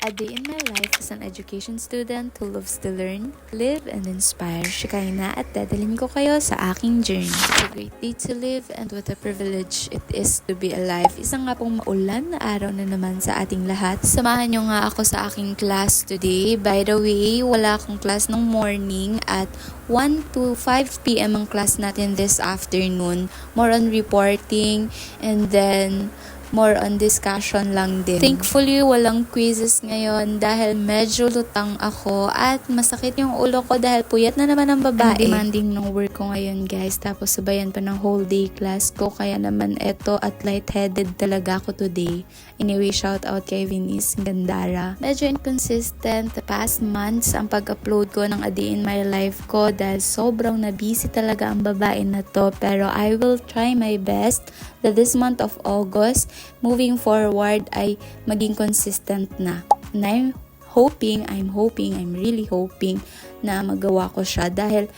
A day in my life as an education student who loves to learn, live, and inspire. Shikaina at dadalhin ko kayo sa aking journey. It's a great day to live and what a privilege it is to be alive. Isang nga pong maulan na araw na naman sa ating lahat. Samahan nyo nga ako sa aking class today. By the way, wala akong class ng morning at 1 to 5 p.m. ang class natin this afternoon. More on reporting and then more on discussion lang din. Thankfully, walang quizzes ngayon dahil medyo lutang ako at masakit yung ulo ko dahil puyat na naman ang babae. Ang demanding ng work ko ngayon guys, tapos sabayan pa ng whole day class ko kaya naman eto at lightheaded talaga ako today. Anyway, shout out kay Venice Gandara. Medyo inconsistent the past months ang pag-upload ko ng A Day in My Life ko dahil sobrang na-busy talaga ang babae na to, pero I will try my best that this month of August, moving forward ay maging consistent na. And I'm really hoping na magawa ko siya dahil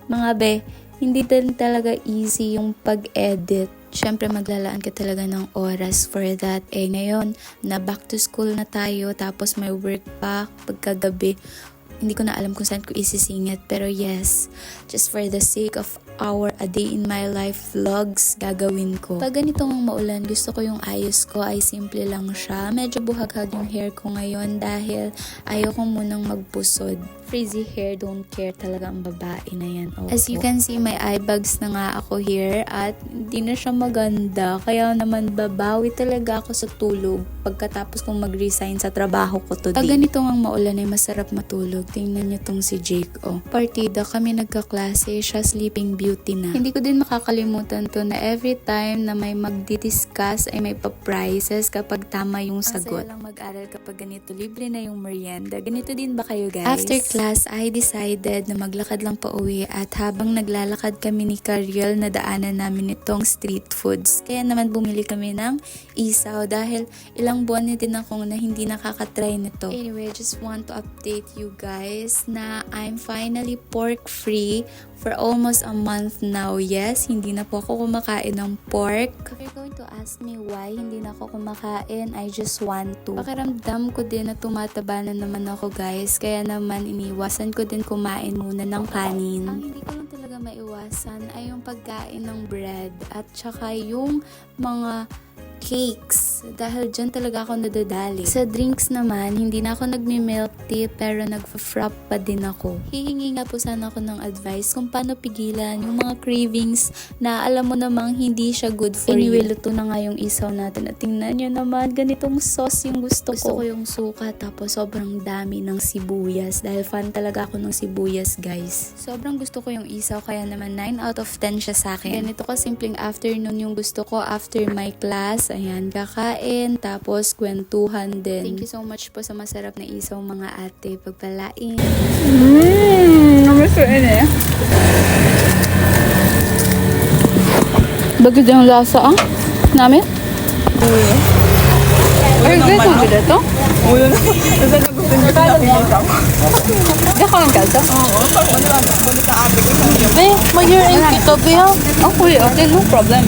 mga be, hindi din talaga easy yung pag-edit. Siyempre maglalaan ka talaga ng oras for that. Ngayon, na back to school na tayo, tapos may work pa pagkagabi. Hindi ko na alam kung saan ko isisingit. Pero yes, just for the sake of our A Day in My Life vlogs, gagawin ko. Pag ganitong maulan, gusto ko yung ayos ko ay simple lang siya. Medyo buhaghag yung hair ko ngayon dahil ayoko munang magpusod. Frizzy hair, don't care talaga ang babae na yan. Opo. As you can see, may eye bags na nga ako here at hindi na siya maganda. Kaya naman babawi talaga ako sa tulog pagkatapos kong mag-resign sa trabaho ko today. Pag ganito ang maulan ay masarap matulog. Tingnan niyo tong si Jake. Partida kami nagkaklase, siya sleeping beauty na. Hindi ko din makakalimutan to na every time na may magdi-discuss ay may pa-prizes kapag tama yung sagot. Ang saya lang mag-aral kapag ganito, libre na yung merienda. Ganito din ba kayo guys? After class, I decided na maglakad lang pa uwi at habang naglalakad kami ni Cariel, nadaanan namin itong street foods. Kaya naman bumili kami ng isaw dahil ilang buwan na din akong na hindi nakakatry nito. Anyway, just want to update you guys na I'm finally pork free for almost a month now. Yes, hindi na po ako kumakain ng pork. If you're going to ask me why hindi na ako kumakain, I just want to. Pakiramdam ko din na tumataba na naman ako guys. Kaya naman iniwasan ko din kumain muna ng kanin. Ang hindi ko lang talaga maiwasan ay yung pagkain ng bread at saka yung mga cakes dahil dyan talaga ako nadadali. Sa drinks naman, hindi na ako nagmi-milk tea pero nagfa-frap pa din ako. Hihingi nga po sana ako ng advice kung paano pigilan yung mga cravings na alam mo namang hindi siya good for you. Anyway, luto na nga yung isaw natin at tingnan nyo naman, ganitong sauce yung gusto ko. Gusto ko yung suka tapos sobrang dami ng sibuyas dahil fan talaga ako ng sibuyas guys. Sobrang gusto ko yung isaw kaya naman 9 out of 10 siya sa akin. Ganito ka simpleng afternoon yung gusto ko after my class. Ayan, kakain, tapos kwentuhan din. Thank you so much po sa masarap na isaw mga ate. Pagpalain. Namasuin eh. Bagay yung lasa ang namin? Uy. Ay, guys, ang ganda to? Uy, ano? Kasi gusto niyo pinakita ko. Hindi ako ang kalsa? Oo, parang ano lang. Bunit na ate ko. Be, mag-urine kita, Be. Okay, no problem.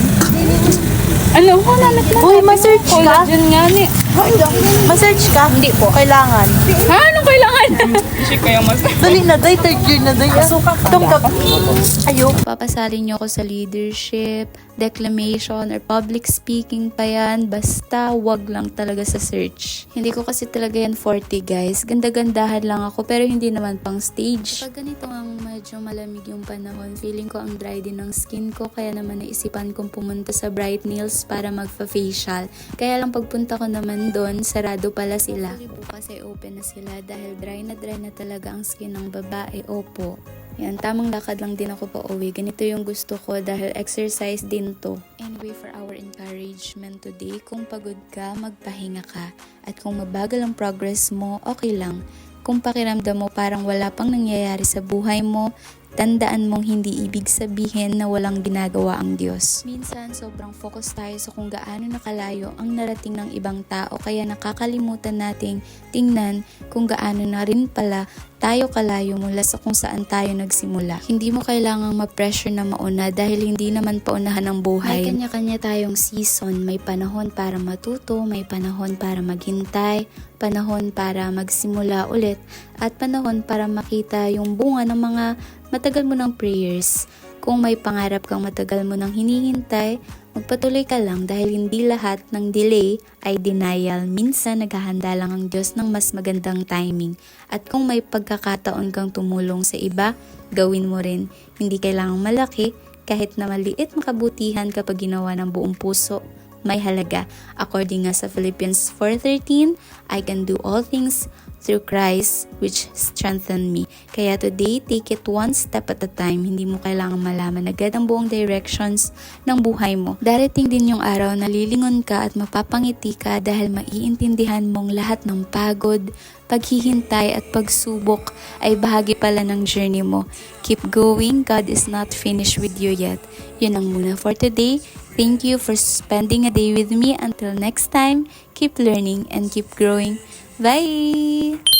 Ano ko namin na? Uy, ma-search ka? Collagen nga ni. Ma-search ka? Hindi po. Kailangan. Ha? Anong kailangan? Shake kayo mas. Dali na, day. Third year na, day. Tungkap. Ayaw. Papasali nyo ako sa leadership, declamation, or public speaking pa yan. Basta wag lang talaga sa search. Hindi ko kasi talaga yan 40 guys. Ganda-gandahan lang ako pero hindi naman pang stage. Pag ganito ang medyo malamig yung panahon, feeling ko ang dry din ng skin ko. Kaya naman naisipan kong pumunta sa Bright Nails para magfa-facial. Kaya lang pagpunta ko naman doon, sarado pala sila. Bukas ay open na sila dahil dry na talaga ang skin ng babae. Opo. Yan, tamang lakad lang din ako pa uwi. Ganito yung gusto ko dahil exercise din to. Anyway, for our encouragement today, kung pagod ka, magpahinga ka. At kung mabagal ang progress mo, okay lang. Kung pakiramdam mo parang wala pang nangyayari sa buhay mo, tandaan mong hindi ibig sabihin na walang ginagawa ang Diyos. Minsan, sobrang focus tayo sa kung gaano nakalayo ang narating ng ibang tao kaya nakakalimutan nating tingnan kung gaano na rin pala tayo kalayo mula sa kung saan tayo nagsimula. Hindi mo kailangang ma-pressure na mauna dahil hindi naman paunahan ang buhay. May kanya-kanya tayong season. May panahon para matuto, may panahon para maghintay, panahon para magsimula ulit, at panahon para makita yung bunga ng mga matagal mo ng prayers. Kung may pangarap kang matagal mo nang hinihintay, magpatuloy ka lang dahil hindi lahat ng delay ay denial. Minsan naghahanda lang ang Diyos ng mas magandang timing. At kung may pagkakataon kang tumulong sa iba, gawin mo rin. Hindi kailangang malaki, kahit na maliit makabutihan kapag ginawa ng buong puso, may halaga. According nga sa Philippians 4:13, I can do all things through Christ which strengthen me. Kaya today, take it one step at a time. Hindi mo kailangan malaman agad ang buong directions ng buhay mo. Darating din yung araw na lilingon ka at mapapangiti ka dahil maiintindihan mong lahat ng pagod, paghihintay at pagsubok ay bahagi pala ng journey mo. Keep going, God is not finished with you yet. Yun ang muna for today. Thank you for spending a day with me. Until next time, keep learning and keep growing. Bye!